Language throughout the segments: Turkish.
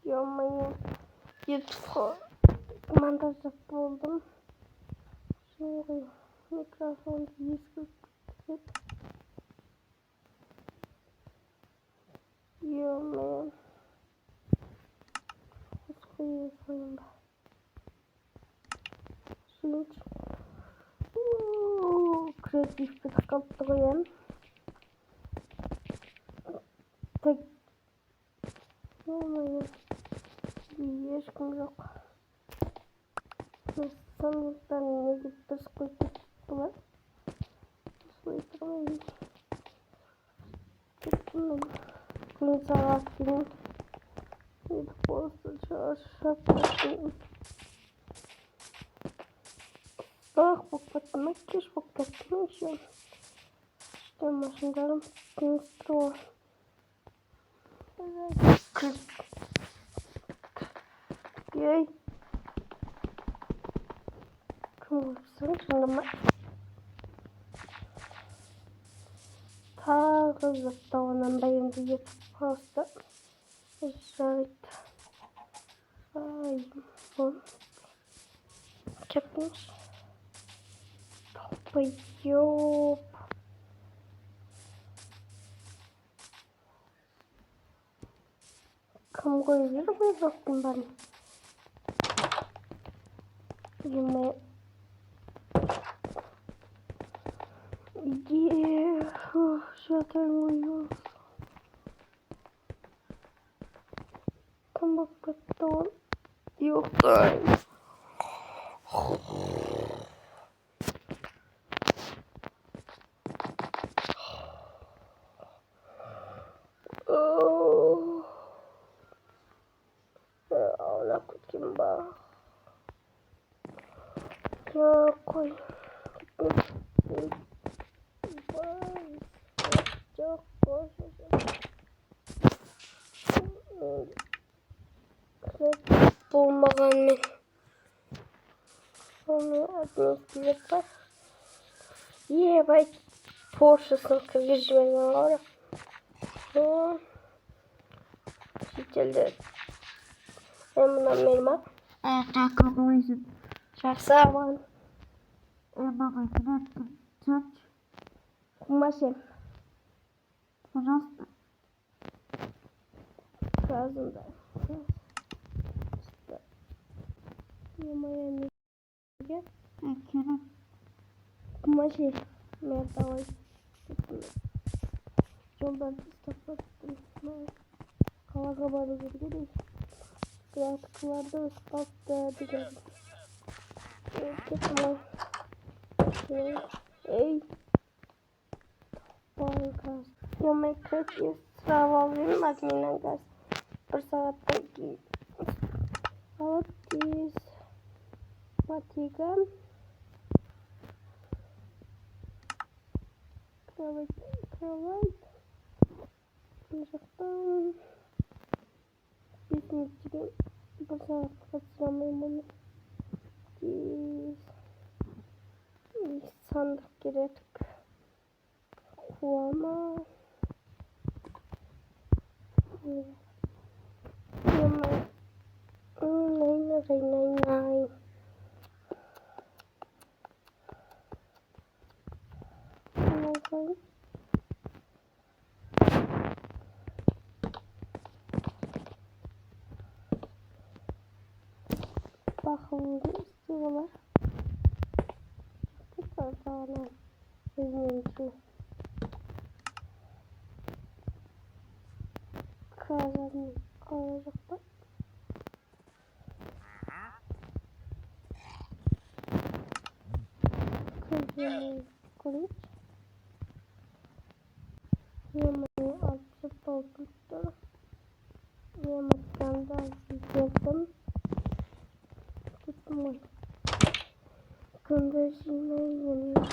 Yormayı YouTube montaj buldum. Şimdi mikrofon 140 yormayı koyayım ben. Suyun kreatif bir takıntılıyım. Tek yormayı bir yaşım yok. Sanırım ne gibi bir sıkıntı var. Sıkıntı tuttum. Bunu tarafım. Bir posta çarşaf. Ах, покатно, киш, покатно еще. Что машин даром конструа. Окей. Совершенно тағы заттауынан бәйімді етіп просто жарайды. Айбон. Кепmiş. Топайоп. Кім қойып жүрмей жоқпын бәрін. Yemeğe zaten uyuyoruz. Tam bakmakta yok da. Ona kutayım bak. Ya koy. Çok boş. Bulmadan mı? Onu administratif var. Bak Porsche'sın kırıcı var. Şekilde. Ben bundan elma. Ayakkabıyı Şahsa var. elma tut. Kumaşı. Burası Kazında. İşte. Yemeğe mi? ekranı Kumaşı. Mertavay. Yoldan istafattım. Hava kabarı gibi değil. Kıyafetlarda ıslattı. Diyelim. Gitme. Ey. Barkas. Yemek kırık sıravalıyım. Adminen gaz. Bir saatteki. Saat matikan. Kravat. Sıcaktan. Bizim için bir saat kaçıramayım onu. Sandık gerek. Kuama. Yemek. Nay. Bakın. Bakın istiyorlar. Tekrar daha üzüntü. Kazanım alacaklar. Kızımı kılıç. Yemeği açıp doldurdu. Yemekten de azizledim. Tutmuş. Gönderişine yemiyor.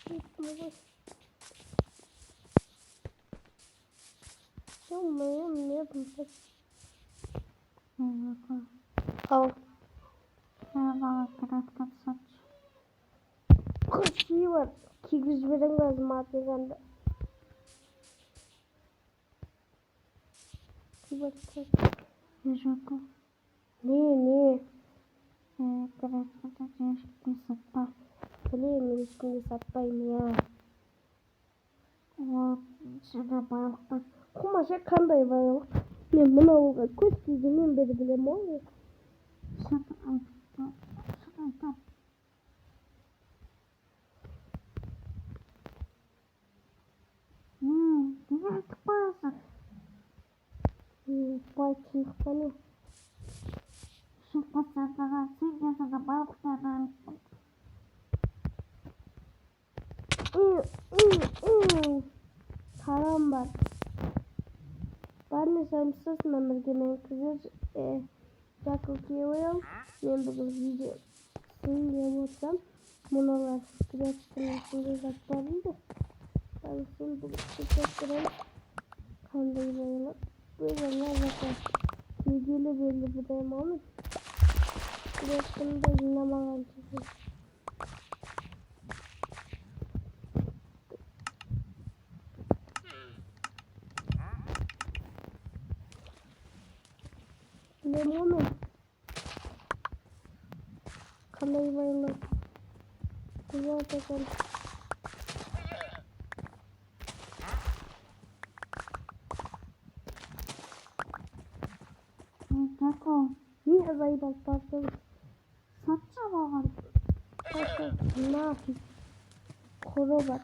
Tutmuş. Yemeğim ne yapayım? Al. merhaba karakter saç. Kaçıyı var. 200 verin lazım abi bende. Bir bakacağız. Jaco. Ne? Красота тяжкий сапа. Блин, не сапай меня. Вот сюда балка. Kumaşa kanday var yok. Ben buna olga koş dizinin beri bile mi oluyor? Sana güzel tıkparsın. Vay çınık bana. Şu pasardan sen yazıda balıklardan. Karambar. Ben de samsız memurgemen kızır Jackal Kiyo'yum. Ben bugün video sinirliyemezsem monolar kreatifinin içinde zaklarım da ben şimdi bugün çektireyim kandayı bayılı böyle zaten ilgili belli bir deyim ama kreatifini de yine bana çekiyor. Limonu kalayı bayılı güzel bakalım. Jaco. Niye azayı bak başladı? Satça baban. Ne yapayım? Koro var.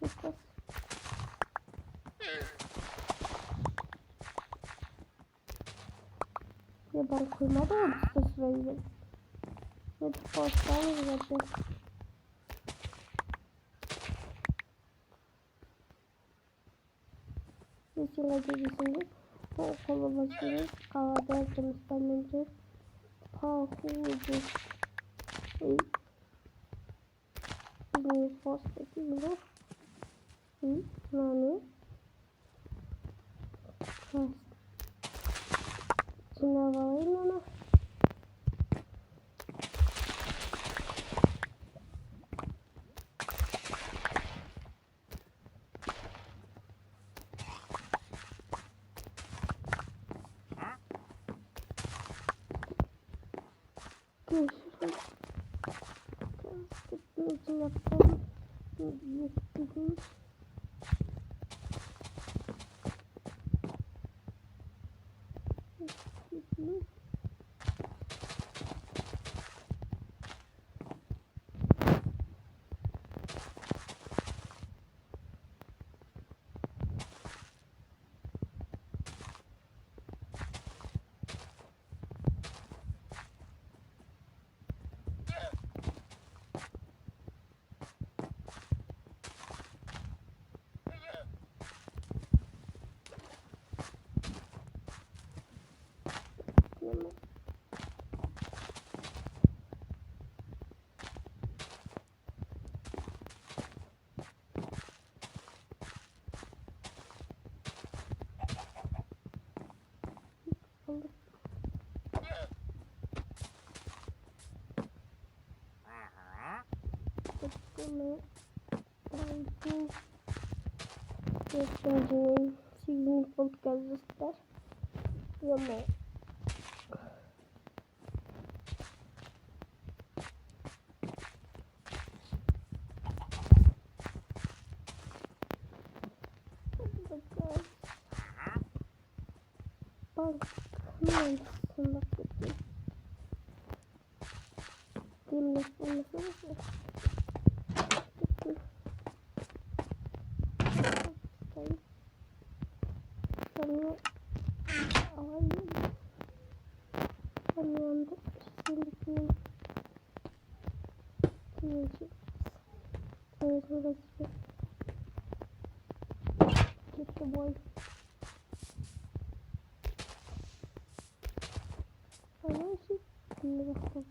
Çıkmaz. Ya ben koymadım ama usta sırayı. Ne de postane zaten. Yeşil acıcısında o kolu başlıyor. Kahvada yaptığımızdan önce pahucu. Bir post edeyim de. Yani. Şimdi havalayayım onu. Görüşürüz. Gittiğim için yaptım. Gittiğim. Göstereceğim. Sizin podcastlar. Ama bak hemen sunmak için. Dinlemek olmasın. Sonra alayım. Yanında şimdi diyeceğiz. Evet orası. Gitti boy. Ama şimdi bakalım.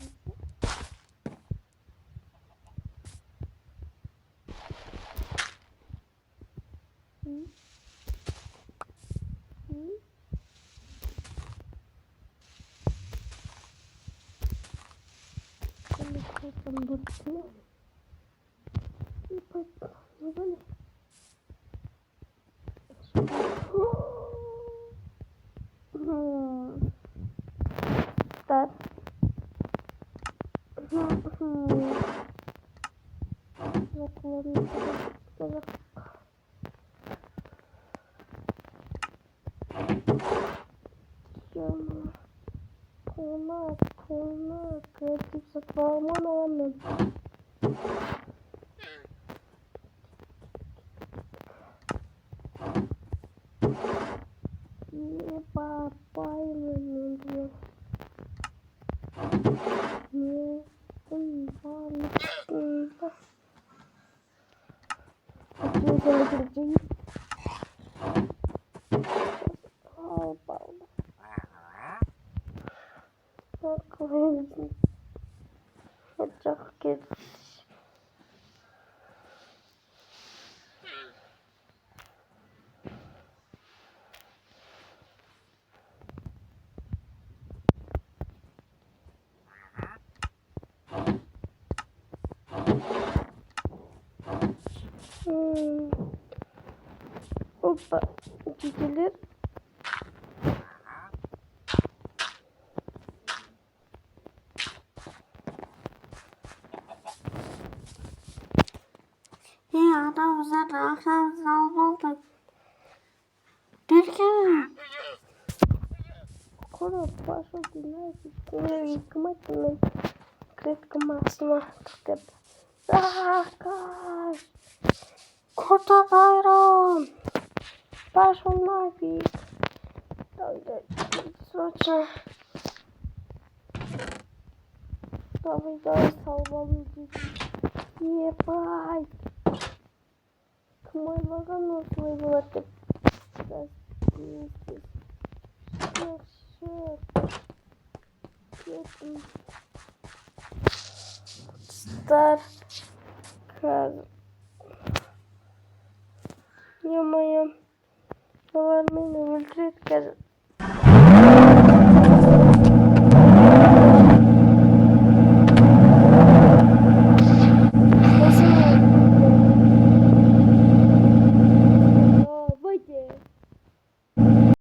Şimdi burası. Bir bak. Ne böyle? That. Tona, kreatif satmama rağmen. Bayılırım diyor. Niye? Çok kötü. Hoppa. Gidilir. Ya adam sen akşam salmalık. Bir kere. Скоро пошел гимназию, yıkmak kırıkmasına tıkıp. Kaç! Kurtar bayram! Пошел нафиг! Срочно! Давай, салвам ебать! Мой лаган свой это. Star kar. Ё-моё. Ладно, ультра